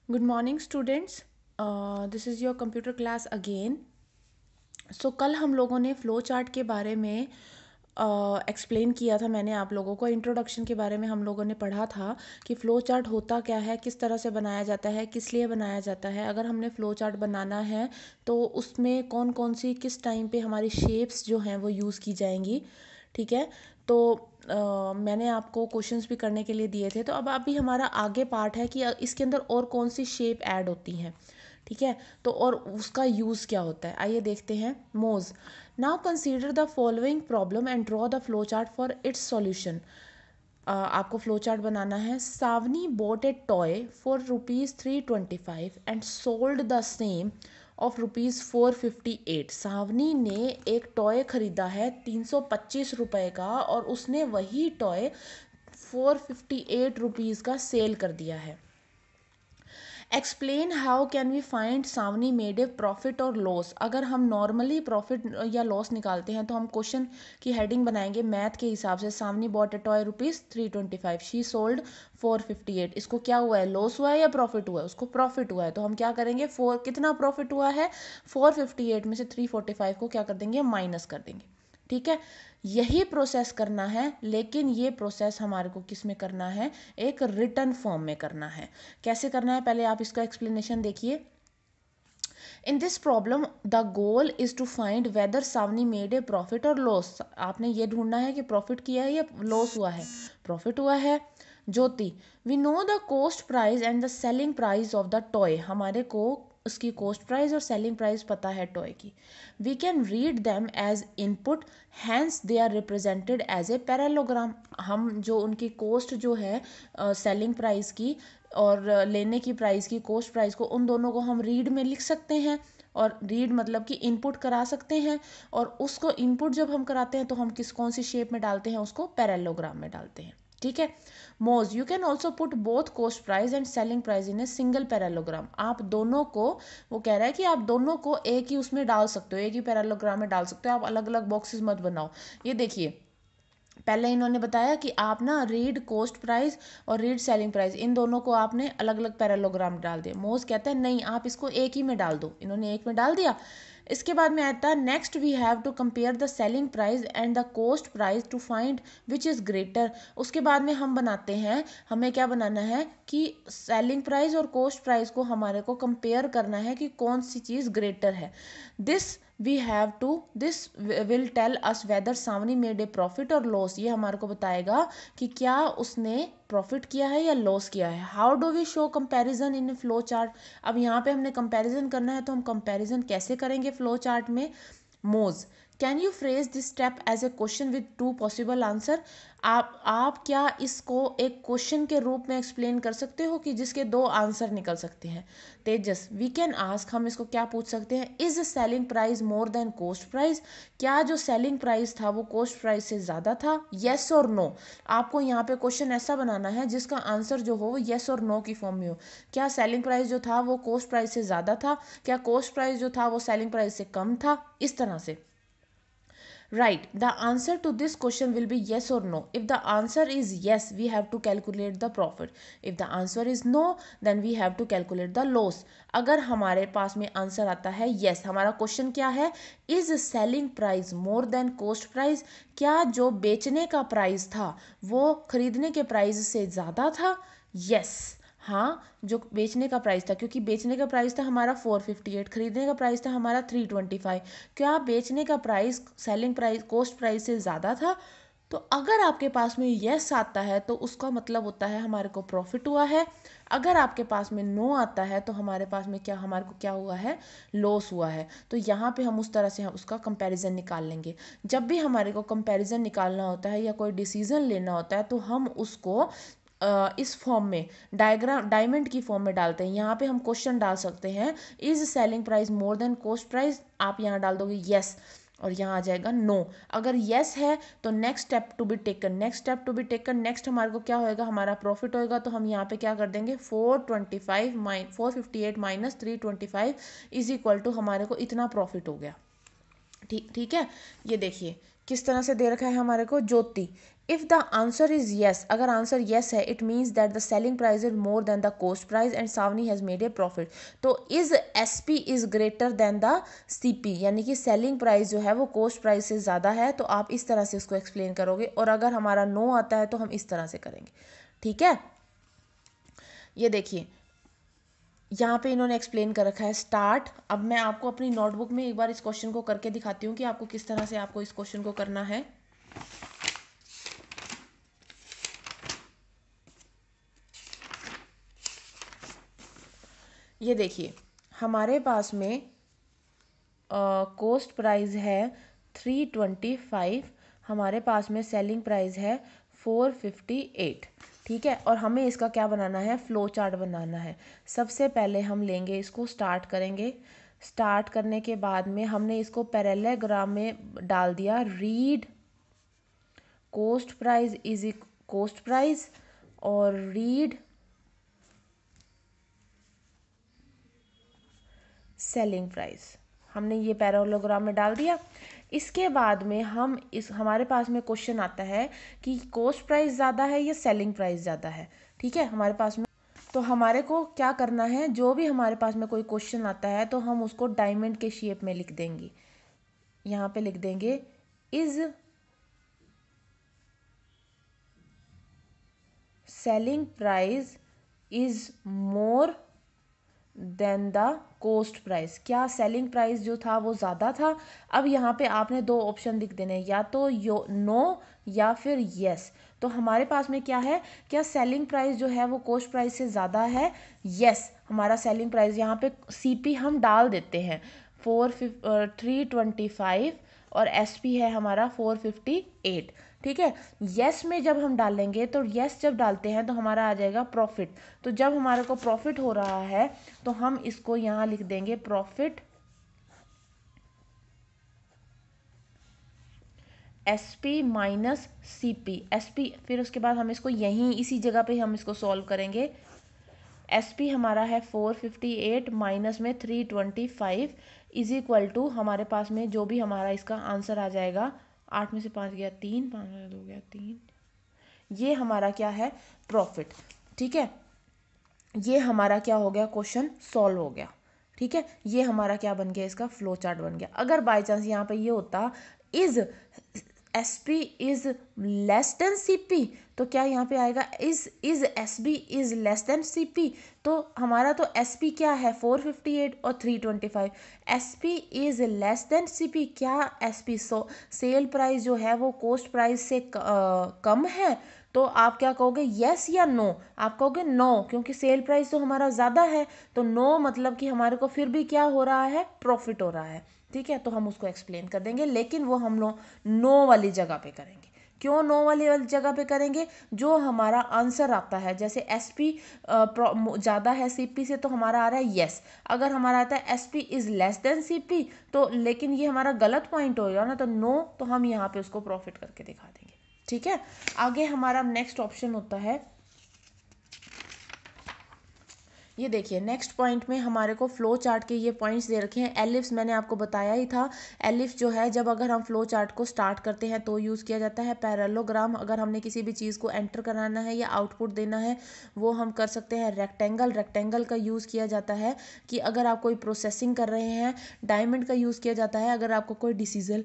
Good morning students. This is your computer class again. So कल हम लोगों ने फ्लो चार्ट के बारे में एक्सप्लेन किया था। मैंने आप लोगों को इंट्रोडक्शन के बारे में हम लोगों ने पढ़ा था कि फ़्लो चार्ट होता क्या है, किस तरह से बनाया जाता है, किस लिए बनाया जाता है। अगर हमने फ़्लो चार्ट बनाना है तो उसमें कौन कौन सी किस टाइम पे हमारी शेप्स जो हैं वो यूज़ की जाएंगी। ठीक है, तो मैंने आपको क्वेश्चंस भी करने के लिए दिए थे। तो अब अभी हमारा आगे पार्ट है कि इसके अंदर और कौन सी शेप ऐड होती हैं। ठीक है, तो और उसका यूज़ क्या होता है, आइए देखते हैं। मोज, now consider the following problem and draw the flow chart for its solution. आपको फ्लो चार्ट बनाना है। Savni bought a toy for ₹325 and sold the same of ₹458। Savni ने एक टॉय खरीदा है 325 रुपये का और उसने वही टॉय 458 रुपीज़ का सेल कर दिया है। Explain how can we find Savni made a profit or loss. अगर हम नॉर्मली प्रॉफिट या लॉस निकालते हैं तो हम क्वेश्चन की हेडिंग बनाएंगे मैथ के हिसाब से। Savni bought a toy ₹325, she sold 458। इसको क्या हुआ है, लॉस हुआ है या प्रॉफिट हुआ है? उसको प्रॉफिट हुआ है। तो हम क्या करेंगे, कितना प्रॉफिट हुआ है, 458 में से 345 को क्या कर देंगे, माइनस कर देंगे। ठीक है, यही प्रोसेस करना है, लेकिन ये प्रोसेस हमारे को किस में करना है, एक रिटर्न फॉर्म में करना है। कैसे करना है, पहले आप इसका एक्सप्लेनेशन देखिए। In this problem the goal is to find whether Savni made a profit or loss. आपने ये ढूंढना है कि प्रॉफिट किया है या लॉस हुआ है। प्रॉफिट हुआ है। Jyoti, we know the cost price and the selling price of the toy. हमारे को उसकी कोस्ट प्राइस और सेलिंग प्राइस पता है टॉय की। We can read them as input, hence they are represented as a parallelogram. हम जो उनकी कोस्ट जो है सेलिंग प्राइस की और लेने की प्राइस की, कोस्ट प्राइस को, उन दोनों को हम रीड में लिख सकते हैं। और रीड मतलब कि इनपुट करा सकते हैं, और उसको इनपुट जब हम कराते हैं तो हम कौन सी शेप में डालते हैं, उसको पैरेललोग्राम में डालते हैं। ठीक है। मोज, you can also put both coast price and selling price in a single parallelogram. आप दोनों को, वो कह रहा है कि आप दोनों को एक ही उसमें डाल सकते हो, एक ही पैरेललोग्राम में डाल सकते हो। आप अलग अलग बॉक्सेस मत बनाओ। ये देखिए, पहले इन्होंने बताया कि आप ना रीड कोस्ट प्राइस और रीड सेलिंग प्राइस, इन दोनों को आपने अलग अलग पैरेललोग्राम डाल दिया। मोज कहता है नहीं, आप इसको एक ही में डाल दो। इन्होंने एक में डाल दिया। इसके बाद में आता है next we have to compare the selling price and the cost price to find which is greater. उसके बाद में हम बनाते हैं, हमें क्या बनाना है कि सेलिंग प्राइस और कोस्ट प्राइस को हमारे को कंपेयर करना है कि कौन सी चीज़ ग्रेटर है। This this will tell us whether Savni made a profit or loss. ये हमारे को बताएगा कि क्या उसने प्रॉफिट किया है या लॉस किया है। How do we show comparison in flow chart. अब यहाँ पे हमने कंपैरिजन करना है, तो हम कंपैरिजन कैसे करेंगे फ्लो चार्ट में। Moz, can you phrase this step as a question with two possible answer. आप क्या इसको एक क्वेश्चन के रूप में एक्सप्लेन कर सकते हो कि जिसके दो आंसर निकल सकते हैं। तेजस, वी कैन आस्क, हम इसको क्या पूछ सकते हैं, is selling price more than coast price. क्या जो सेलिंग प्राइस था वो कोस्ट प्राइस से ज़्यादा था, येस और नो। आपको यहाँ पे क्वेश्चन ऐसा बनाना है जिसका आंसर जो हो वो येस और नो की फॉर्म में हो। क्या सेलिंग प्राइस जो था वो कोस्ट प्राइस से ज़्यादा था, क्या कोस्ट प्राइस जो था वो सेलिंग प्राइस से कम था, इस तरह से। Right. The answer to this question will be yes or no. If the answer is yes, we have to calculate the profit. If the answer is no, then we have to calculate the loss. अगर हमारे पास में answer आता है yes, हमारा question क्या है, is selling price more than cost price। क्या जो बेचने का प्राइस था वो खरीदने के प्राइस से ज़्यादा था। yes, हाँ, जो बेचने का प्राइस था, क्योंकि बेचने का प्राइस था हमारा 458, खरीदने का प्राइस था हमारा 325। क्या बेचने का price selling price coast price से ज़्यादा था। तो अगर आपके पास में येस आता है तो उसका मतलब होता है हमारे को प्रॉफिट हुआ है। अगर आपके पास में नो आता है तो हमारे पास में क्या, हमारे को क्या हुआ है, लॉस हुआ है। तो यहाँ पे हम उस तरह से हम उसका कंपैरिजन निकाल लेंगे। जब भी हमारे को कंपैरिजन निकालना होता है या कोई डिसीजन लेना होता है तो हम उसको इस फॉर्म में, डायग्राम डायमंड की फॉर्म में डालते हैं। यहाँ पे हम क्वेश्चन डाल सकते हैं, is selling price more than coast price. आप यहाँ डाल दोगे यस और यहाँ आ जाएगा नो। अगर यस है तो next step to be taken, next step to be taken, next हमारे को क्या होएगा, हमारा प्रॉफिट होएगा। तो हम यहाँ पे क्या कर देंगे, 458 माइनस 325 इज इक्वल टू हमारे को इतना प्रॉफिट हो गया। ठीक ठीक है। ये देखिए किस तरह से दे रखा है हमारे को। Jyoti, if the answer is yes, अगर आंसर येस है, it means that the selling price is more than the cost price and Savni has made a profit. तो is SP is greater than the CP, यानी कि selling price जो है वो cost price से ज़्यादा है, तो आप इस तरह से उसको एक्सप्लेन करोगे। और अगर हमारा नो आता है तो हम इस तरह से करेंगे, ठीक है। ये देखिए यहाँ पे इन्होंने एक्सप्लेन कर रखा है स्टार्ट। अब मैं आपको अपनी नोटबुक में एक बार इस क्वेश्चन को करके दिखाती हूँ कि आपको किस तरह से आपको इस क्वेश्चन को करना है। ये देखिए हमारे पास में कॉस्ट प्राइस है 325, हमारे पास में सेलिंग प्राइस है 458, ठीक है। और हमें इसका क्या बनाना है, फ्लो चार्ट बनाना है। सबसे पहले हम लेंगे इसको, स्टार्ट करेंगे। स्टार्ट करने के बाद में हमने इसको पैरेललोग्राम में डाल दिया, read cost price is cost price और रीड सेलिंग प्राइस, हमने ये पैरेललोग्राम में डाल दिया। इसके बाद में हम इस हमारे पास में क्वेश्चन आता है कि कॉस्ट प्राइस ज़्यादा है या सेलिंग प्राइस ज़्यादा है, ठीक है हमारे पास में। तो हमारे को क्या करना है, जो भी हमारे पास में कोई क्वेश्चन आता है तो हम उसको डायमंड के शेप में लिख देंगे। यहाँ पे लिख देंगे is selling price is more than the cost price. क्या सेलिंग प्राइस जो था वो ज़्यादा था। अब यहाँ पे आपने दो ऑप्शन लिख देने, या तो यो नो या फिर यस। तो हमारे पास में क्या है, क्या सेलिंग प्राइस जो है वो कॉस्ट प्राइस से ज़्यादा है। यस, हमारा सेलिंग प्राइस यहाँ पे सीपी हम डाल देते हैं 325 और एसपी है हमारा 458, ठीक है। यस में जब हम डालेंगे तो यस जब डालते हैं तो हमारा आ जाएगा प्रॉफिट। तो जब हमारे को प्रॉफिट हो रहा है तो हम इसको यहाँ लिख देंगे profit SP minus CP, SP फिर उसके बाद हम इसको यहीं इसी जगह पे हम इसको सॉल्व करेंगे। एसपी हमारा है 458 माइनस में 325 इज इक्वल टू हमारे पास में जो भी हमारा इसका आंसर आ जाएगा, 8 में से 5 गया 3, 5 में 2 गया 3, ये हमारा क्या है, प्रॉफिट, ठीक है। ये हमारा क्या हो गया, क्वेश्चन सॉल्व हो गया, ठीक है। ये हमारा क्या बन गया, इसका फ्लो चार्ट बन गया। अगर बाय चांस यहाँ पे ये होता is SP is less than CP, तो क्या यहाँ पे आएगा is SB is less than CP. तो हमारा तो एसपी क्या है 458 और 325, SP is less than CP. क्या एसपी सेल प्राइस जो है वो कॉस्ट प्राइस से कम है। तो आप क्या कहोगे, यस या नो। आप कहोगे नो, क्योंकि सेल प्राइस तो हमारा ज़्यादा है। तो नो मतलब कि हमारे को फिर भी क्या हो रहा है, प्रॉफिट हो रहा है, ठीक है। तो हम उसको एक्सप्लेन कर देंगे, लेकिन वो हम लोग नो वाली जगह पे करेंगे। क्यों नो वाली जगह पे करेंगे, जो हमारा आंसर आता है, जैसे एसपी ज़्यादा है सीपी से तो हमारा आ रहा है यस। अगर हमारा आता है SP is less than CP, तो लेकिन ये हमारा गलत पॉइंट होगा ना, तो नो, तो हम यहाँ पे उसको प्रॉफिट करके दिखा देंगे, ठीक है। आगे हमारा नेक्स्ट ऑप्शन होता है, ये देखिए नेक्स्ट पॉइंट में हमारे को फ्लो चार्ट के ये पॉइंट्स दे रखे हैं। एलिप्स मैंने आपको बताया ही था, एलिप्स जो है जब अगर हम फ्लो चार्ट को स्टार्ट करते हैं तो यूज़ किया जाता है। पैरेललोग्राम अगर हमने किसी भी चीज़ को एंटर कराना है या आउटपुट देना है वो हम कर सकते हैं। रेक्टेंगल, रेक्टेंगल का यूज़ किया जाता है कि अगर आप कोई प्रोसेसिंग कर रहे हैं। डायमंड का यूज़ किया जाता है अगर आपको कोई डिसीजन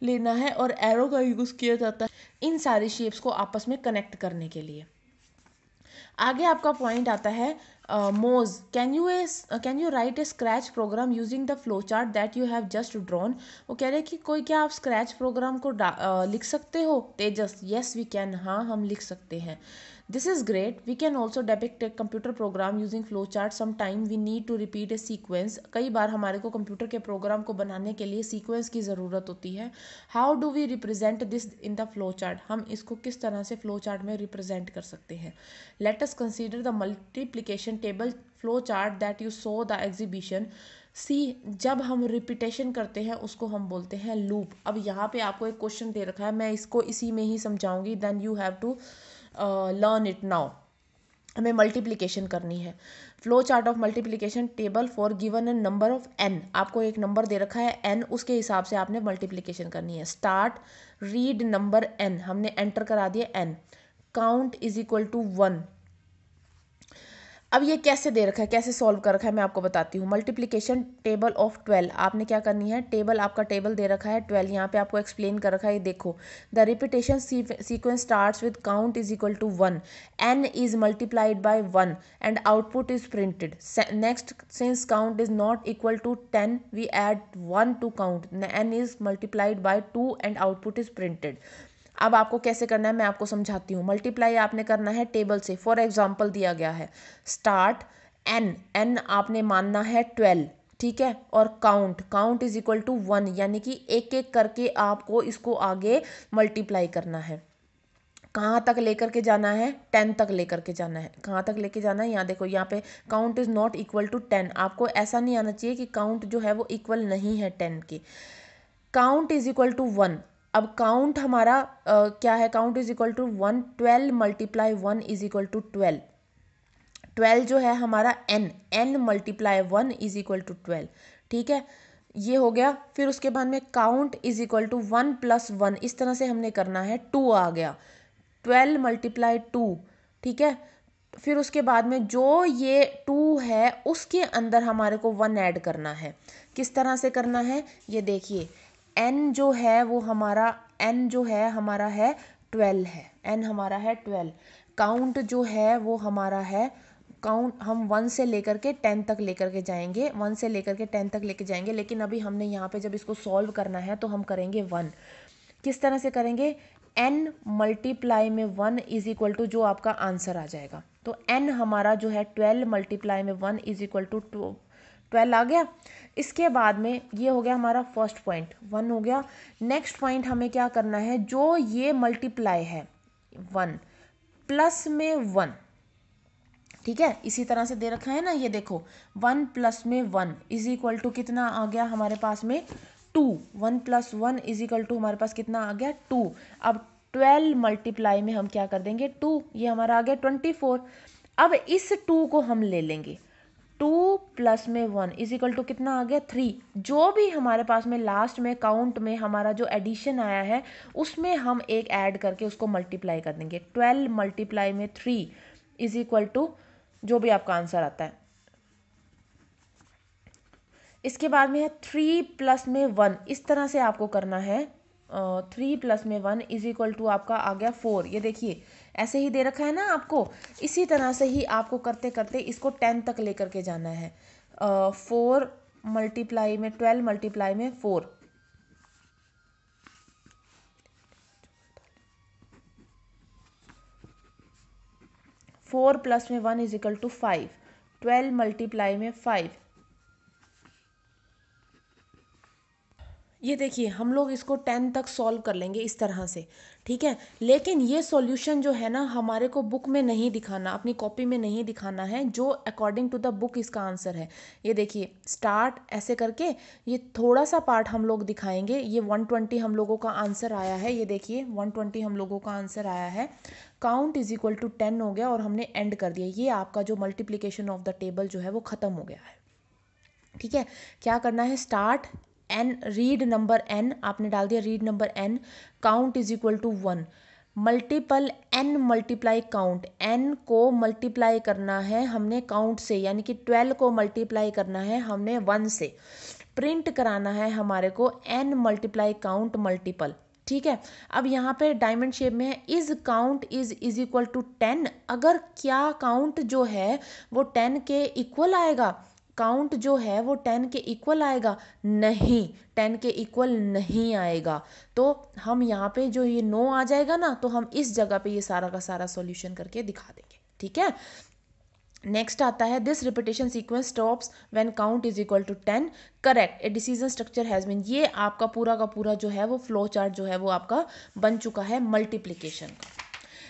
लेना है, और एरो का यूज़ किया जाता है इन सारी शेप्स को आपस में कनेक्ट करने के लिए। आगे आपका पॉइंट आता है Moz, can you write a scratch program using the flow chart that you have just drawn. वो कह रहे हैं कि कोई क्या आप स्क्रैच प्रोग्राम को लिख सकते हो। तेजस, यस वी कैन, हाँ हम लिख सकते हैं। This is great, we can also depict a computer program using flow chart. Some time we need to repeat a sequence, कई बार हमारे को कंप्यूटर के प्रोग्राम को बनाने के लिए सीक्वेंस की ज़रूरत होती है। How do we represent this in the flow chart, हम इसको किस तरह से फ्लो चार्ट में रिप्रेजेंट कर सकते हैं। Let us consider the multiplication table flow chart that you saw the exhibition. See, जब हम रिपीटेशन करते हैं उसको हम बोलते हैं लूप। अब यहाँ पे आपको एक क्वेश्चन दे रखा है, मैं इसको इसी में ही समझाऊंगी, then you have to learn it now. हमें मल्टीप्लिकेशन करनी है। Flow chart of multiplication table for given a number of n, आपको एक नंबर दे रखा है n, उसके हिसाब से आपने मल्टीप्लिकेशन करनी है। स्टार्ट रीड नंबर n, हमने एंटर करा दिया n, count is equal to 1। अब ये कैसे दे रखा है, कैसे सॉल्व कर रखा है, मैं आपको बताती हूँ। मल्टीप्लिकेशन टेबल ऑफ 12, आपने क्या करनी है, टेबल आपका टेबल दे रखा है 12, यहाँ पे आपको एक्सप्लेन कर रखा है, ये देखो। The repetition sequence starts with count is equal to 1, n is multiplied by 1 and output is printed. Next, since count is not equal to 10 we add 1 to count, n is multiplied by 2 and output is printed. अब आपको कैसे करना है मैं आपको समझाती हूँ। Multiply आपने करना है टेबल से। फॉर एग्जांपल दिया गया है स्टार्ट n आपने मानना है 12, ठीक है, और काउंट इज इक्वल टू 1, यानी कि एक एक करके आपको इसको आगे मल्टीप्लाई करना है। कहाँ तक लेकर के जाना है, 10 तक लेकर के जाना है। कहाँ तक लेके जाना है, यहाँ देखो, यहाँ पे count is not equal to 10, आपको ऐसा नहीं आना चाहिए कि काउंट जो है वो इक्वल नहीं है 10 के। काउंट इज इक्वल टू 1, अब काउंट हमारा क्या है, count is equal to 1, 12 multiply 1 is equal to 12, 12 जो है हमारा n multiply 1 is equal to 12, ठीक है, ये हो गया। फिर उसके बाद में count is equal to 1 plus 1, इस तरह से हमने करना है, 2 आ गया, 12 मल्टीप्लाई 2, ठीक है। फिर उसके बाद में जो ये 2 है उसके अंदर हमारे को 1 ऐड करना है। किस तरह से करना है, ये देखिए, n जो है वो हमारा, n जो है हमारा है 12 है, n हमारा है 12। काउंट जो है वो हमारा है, काउंट हम 1 से लेकर के 10 तक लेकर के जाएंगे, 1 से लेकर के 10 तक लेके जाएंगे, लेकिन अभी हमने यहाँ पे जब इसको सॉल्व करना है तो हम करेंगे 1। किस तरह से करेंगे, n मल्टीप्लाई में 1 इज इक्वल टू जो आपका आंसर आ जाएगा। तो n हमारा जो है 12 मल्टीप्लाई में 1 इज इक्वल टू 12 आ गया। इसके बाद में ये हो गया हमारा फर्स्ट पॉइंट, 1 हो गया। नेक्स्ट पॉइंट हमें क्या करना है, जो ये मल्टीप्लाई है 1 प्लस में 1, ठीक है, इसी तरह से दे रखा है ना, ये देखो 1 प्लस में 1 इज इक्वल टू कितना आ गया हमारे पास में 2, 1 प्लस 1 इज इक्वल टू हमारे पास कितना आ गया 2। अब 12 मल्टीप्लाई में हम क्या कर देंगे 2, ये हमारा आ गया 24। अब इस 2 को हम ले लेंगे, 2 प्लस में 1 इज इक्वल टू कितना आ गया 3। जो भी हमारे पास में लास्ट में काउंट में हमारा जो एडिशन आया है उसमें हम एक ऐड करके उसको मल्टीप्लाई कर देंगे। 12 मल्टीप्लाई में 3 इज इक्वल टू जो भी आपका आंसर आता है। इसके बाद में है 3 प्लस में 1, इस तरह से आपको करना है। 3 प्लस में 1 इज इक्वल टू आपका आ गया 4, ये देखिए ऐसे ही दे रखा है ना आपको, इसी तरह से ही आपको करते करते इसको 10 तक लेकर के जाना है। 4 मल्टीप्लाई में 12 मल्टीप्लाई में 4, 4 प्लस में 1 इज इक्वल टू 5, 12 मल्टीप्लाई में 5, ये देखिए हम लोग इसको 10 तक सॉल्व कर लेंगे इस तरह से, ठीक है। लेकिन ये सॉल्यूशन जो है ना हमारे को बुक में नहीं दिखाना, अपनी कॉपी में नहीं दिखाना है, जो अकॉर्डिंग टू द बुक इसका आंसर है। ये देखिए स्टार्ट ऐसे करके ये थोड़ा सा पार्ट हम लोग दिखाएंगे। ये 120 हम लोगों का आंसर आया है, ये देखिए 120 हम लोगों का आंसर आया है। काउंट इज इक्वल टू 10 हो गया और हमने एंड कर दिया। ये आपका जो मल्टीप्लीकेशन ऑफ द टेबल जो है वो ख़त्म हो गया है, ठीक है। क्या करना है, start n read number n आपने डाल दिया, read number n, count is equal to 1, multiple n multiply count, n को मल्टीप्लाई करना है हमने काउंट से, यानी कि 12 को मल्टीप्लाई करना है हमने 1 से, प्रिंट कराना है हमारे को n मल्टीप्लाई काउंट मल्टीपल, ठीक है। अब यहाँ पे डायमंड शेप में है is count is equal to 10, अगर क्या काउंट जो है वो 10 के इक्वल आएगा, काउंट जो है वो 10 के इक्वल आएगा, नहीं 10 के इक्वल नहीं आएगा। तो हम यहाँ पे जो ये नो आ जाएगा ना, तो हम इस जगह पे ये सारा का सारा सॉल्यूशन करके दिखा देंगे, ठीक है। नेक्स्ट आता है this repetition sequence stops when count is equal to 10, correct a decision structure has been. ये आपका पूरा का पूरा जो है वो फ्लो चार्ट जो है वो आपका बन चुका है मल्टीप्लिकेशन का।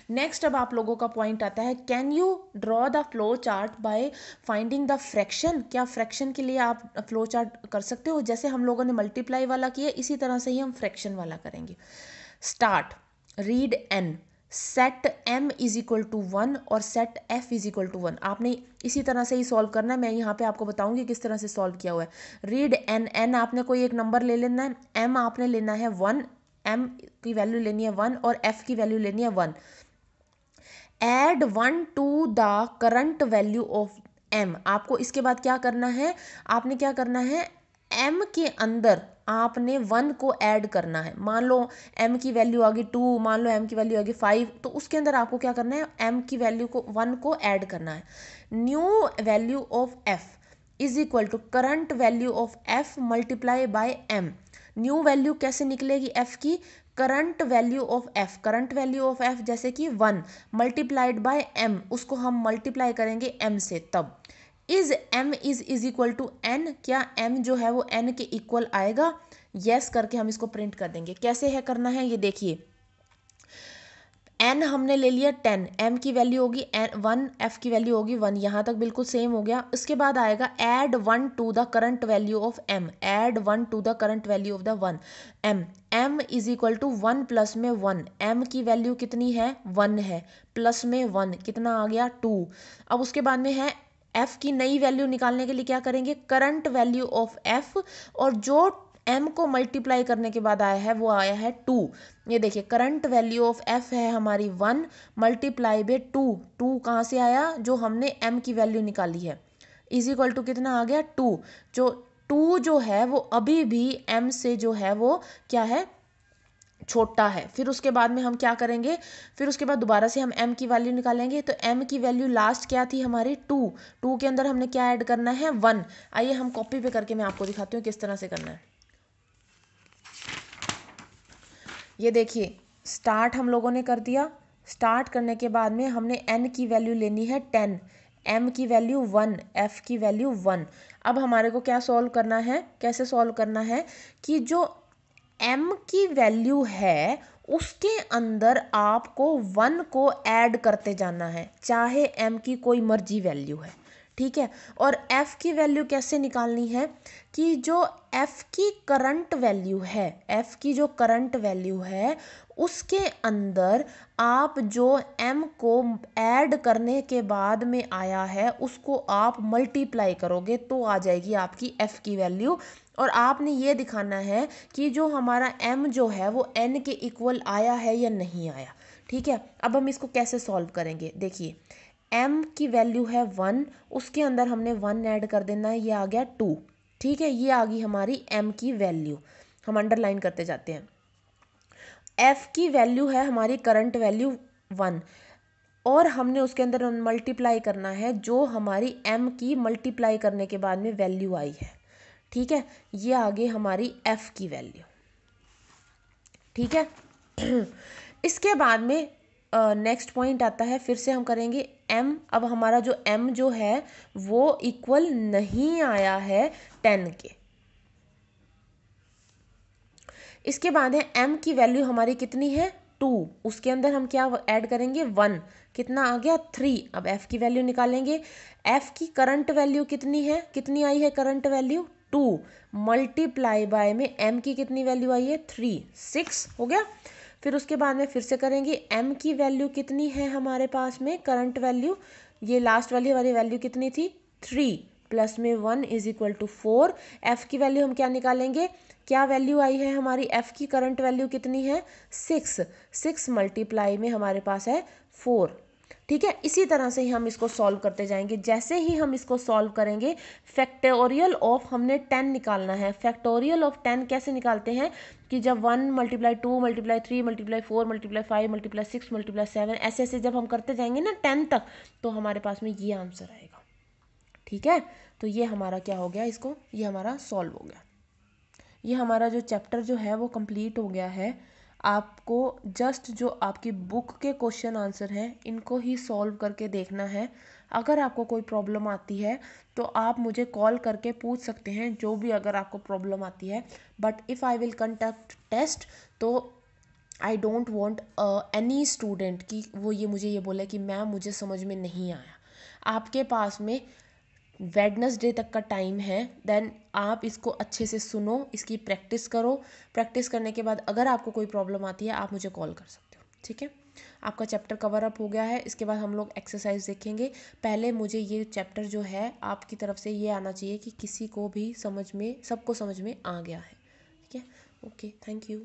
नेक्स्ट अब आप लोगों का पॉइंट आता है, can you draw the flow chart by finding the fraction. क्या फ्रैक्शन के लिए आप फ्लो चार्ट कर सकते हो, जैसे हम लोगों ने मल्टीप्लाई वाला किया इसी तरह से ही हम फ्रैक्शन वाला करेंगे। Start read n, set m is equal to 1 और set f is equal to 1। आपने इसी तरह से ही सॉल्व करना है। मैं यहाँ पे आपको बताऊंगी किस तरह से सॉल्व किया हुआ है। रीड n आपने कोई एक नंबर ले लेना है, m आपने लेना है 1, m की वैल्यू लेनी है 1 और f की वैल्यू लेनी है 1। Add 1 to the current value of m। आपको इसके बाद क्या करना है, आपने क्या करना है, m के अंदर आपने 1 को ऐड करना है। मान लो m की वैल्यू आ गई 2, मान लो m की वैल्यू आ गई 5, तो उसके अंदर आपको क्या करना है, m की वैल्यू को 1 को ऐड करना है। New value of f is equal to current value of f multiply by m। New value कैसे निकलेगी f की, current value of f, current value of f जैसे कि 1 मल्टीप्लाइड बाय m, उसको हम मल्टीप्लाई करेंगे m से, तब is m is equal to n। क्या m जो है वो n के इक्वल आएगा, यस करके हम इसको प्रिंट कर देंगे। कैसे है करना है ये देखिए, n हमने ले लिया 10, m की वैल्यू होगी 1, f की वैल्यू होगी 1, यहाँ तक बिल्कुल सेम हो गया। उसके बाद आएगा add 1 to the current value of m, add 1 to the current value of the 1 m is equal to 1 plus में 1, m की वैल्यू कितनी है 1 है, प्लस में 1 कितना आ गया 2। अब उसके बाद में है f की नई वैल्यू निकालने के लिए क्या करेंगे, करंट वैल्यू ऑफ f, और जो m को मल्टीप्लाई करने के बाद आया है वो आया है 2। ये देखिए करंट वैल्यू ऑफ f है हमारी 1 मल्टीप्लाई बाय 2, 2 कहाँ से आया, जो हमने m की वैल्यू निकाली है, इज इक्वल टू कितना आ गया 2। जो 2 जो है वो अभी भी m से जो है वो क्या है, छोटा है। फिर उसके बाद में हम क्या करेंगे, फिर उसके बाद दोबारा से हम m की वैल्यू निकालेंगे। तो m की वैल्यू लास्ट क्या थी हमारी 2, 2 के अंदर हमने क्या ऐड करना है 1। आइए हम कॉपी पे करके मैं आपको दिखाती हूँ किस तरह से करना है। ये देखिए स्टार्ट हम लोगों ने कर दिया। स्टार्ट करने के बाद में हमने n की वैल्यू लेनी है 10, m की वैल्यू 1, f की वैल्यू 1। अब हमारे को क्या सॉल्व करना है, कैसे सॉल्व करना है कि जो m की वैल्यू है उसके अंदर आपको 1 को ऐड करते जाना है, चाहे m की कोई मर्जी वैल्यू है, ठीक है। और f की वैल्यू कैसे निकालनी है कि जो f की करंट वैल्यू है, f की जो करंट वैल्यू है उसके अंदर आप जो m को ऐड करने के बाद में आया है उसको आप मल्टीप्लाई करोगे तो आ जाएगी आपकी f की वैल्यू। और आपने ये दिखाना है कि जो हमारा m जो है वो n के इक्वल आया है या नहीं आया, ठीक है। अब हम इसको कैसे सॉल्व करेंगे, देखिए m की वैल्यू है 1, उसके अंदर हमने 1 ऐड कर देना है, ये आ गया 2, ठीक है। ये आ गई हमारी m की वैल्यू, हम अंडरलाइन करते जाते हैं। f की वैल्यू है हमारी करंट वैल्यू 1, और हमने उसके अंदर मल्टीप्लाई करना है जो हमारी m की मल्टीप्लाई करने के बाद में वैल्यू आई है, ठीक है। ये आ गई हमारी f की वैल्यू, ठीक है। इसके बाद में नेक्स्ट पॉइंट आता है, फिर से हम करेंगे m। अब हमारा जो m जो है वो इक्वल नहीं आया है 10 के। इसके बाद है m की वैल्यू हमारी कितनी है 2, उसके अंदर हम क्या ऐड करेंगे 1, कितना आ गया 3। अब f की वैल्यू निकालेंगे, f की करंट वैल्यू कितनी है, कितनी आई है करंट वैल्यू 2, मल्टीप्लाई बाय में m की कितनी वैल्यू आई है 3, 6 हो गया। फिर उसके बाद में फिर से करेंगे, m की वैल्यू कितनी है हमारे पास में करंट वैल्यू, ये लास्ट वाली हमारी वैल्यू कितनी थी 3 प्लस में 1 इज इक्वल टू 4। f की वैल्यू हम क्या निकालेंगे, क्या वैल्यू आई है हमारी f की करंट वैल्यू कितनी है 6, 6 मल्टीप्लाई में हमारे पास है 4, ठीक है। इसी तरह से ही हम इसको सॉल्व करते जाएंगे। जैसे ही हम इसको सॉल्व करेंगे, फैक्टोरियल ऑफ हमने 10 निकालना है। फैक्टोरियल ऑफ 10 कैसे निकालते हैं कि जब 1 multiply 2 multiply 3 multiply 4 multiply 5 multiply 6 multiply 7 ऐसे ऐसे जब हम करते जाएंगे ना 10 तक, तो हमारे पास में ये आंसर आएगा, ठीक है। तो ये हमारा क्या हो गया, इसको ये हमारा सॉल्व हो गया। ये हमारा जो चैप्टर जो है वो कंप्लीट हो गया है। आपको जस्ट जो आपकी बुक के क्वेश्चन आंसर हैं इनको ही सॉल्व करके देखना है। अगर आपको कोई प्रॉब्लम आती है तो आप मुझे कॉल करके पूछ सकते हैं, जो भी अगर आपको प्रॉब्लम आती है। But if I will conduct test तो I don't want any student कि वो ये मुझे ये बोले कि मैम मुझे समझ में नहीं आया। आपके पास में वेडनेसडे तक का टाइम है, देन आप इसको अच्छे से सुनो, इसकी प्रैक्टिस करो। प्रैक्टिस करने के बाद अगर आपको कोई प्रॉब्लम आती है आप मुझे कॉल कर सकते हो। ठीक है, आपका चैप्टर कवर अप हो गया है। इसके बाद हम लोग एक्सरसाइज देखेंगे। पहले मुझे ये चैप्टर जो है आपकी तरफ से ये आना चाहिए कि किसी को भी समझ में, सबको समझ में आ गया है। ठीक है, ओके, थैंक यू।